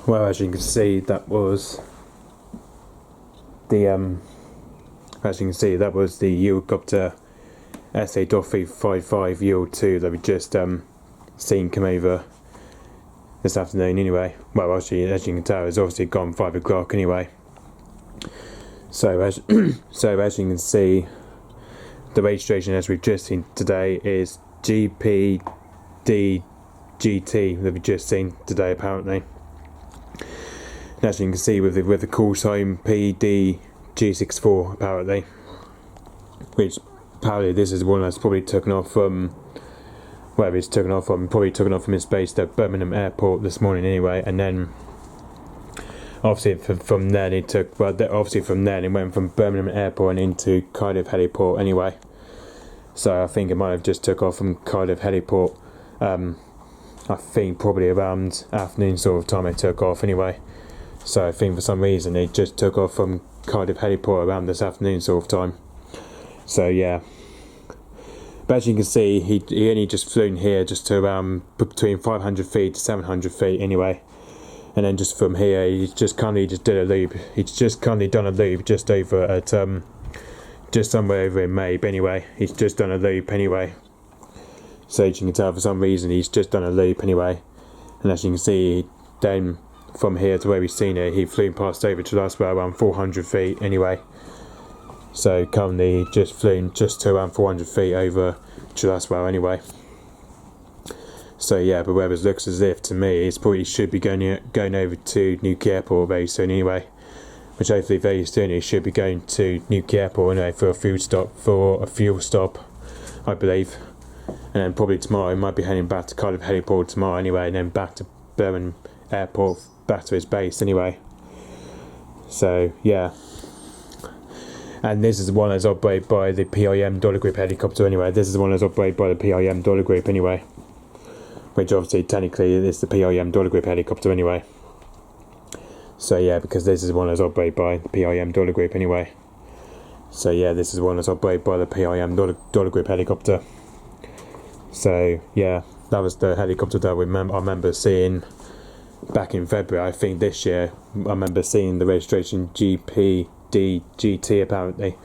Well, as you can see, that was the Eurocopter AS.355-F2 that we just seen come over this afternoon. Anyway, well, actually, as you can tell, it's obviously gone 5 o'clock anyway. So as you can see, the registration as we've just seen today is G-PDGT that we've just seen today apparently. And as you can see with the call sign PDG64 apparently, which apparently this is one that's probably taken off from wherever it's taken off from, probably taken off from his base at Birmingham Airport this morning anyway, and then obviously from then it took, well, obviously from then it went from Birmingham Airport and into Cardiff Heliport anyway. So I think it might have just took off from Cardiff Heliport. I think probably around afternoon sort of time it took off anyway. So I think for some reason it just took off from Cardiff Heliport around this afternoon sort of time. So yeah. But as you can see, he only just flew in here just to around between 500 feet to 700 feet anyway. And then just from here, he's just currently just did a loop. He's just currently done a loop just over at just somewhere over in Mabe anyway. He's just done a loop anyway. So as you can tell, for some reason he's just done a loop anyway. And as you can see, then from here to where we've seen it, he flew past over to us about around 400 feet anyway. So currently just flew just to around 400 feet over to us anyway. So yeah, but where it looks as if to me it's probably should be going over to Newquay Airport very soon anyway. Which hopefully very soon he should be going to Newquay Airport anyway for a fuel stop, I believe. And then probably tomorrow he might be heading back to Cardiff Heliport tomorrow anyway, and then back to Birmingham Airport, back to his base anyway. So yeah. And this is the one that's operated by the PLM Dollar Group helicopter anyway. This is the one that's operated by the PLM Dollar Group anyway. Which obviously technically is the PLM Dollar Group helicopter anyway. So yeah, because this is the one that's operated by the PLM Dollar Group anyway. So yeah, this is the one that's operated by the PLM Dollar Group helicopter. So yeah, that was the helicopter that I remember seeing back in February. I think this year I remember seeing the registration G-PDGT apparently,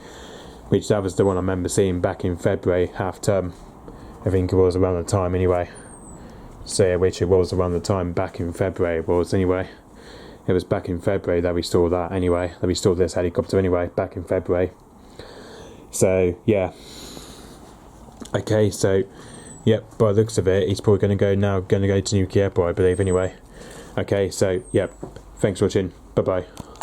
which that was the one I remember seeing back in February half term. I think it was around the time anyway. So yeah, which it was around the time back in February it was anyway. It was back in February that we saw that anyway, that we saw this helicopter anyway, back in February. So yeah. Okay, so yep, by the looks of it, he's probably going to go to Newquay Airport, I believe anyway. Okay, so yep, thanks for watching, bye bye.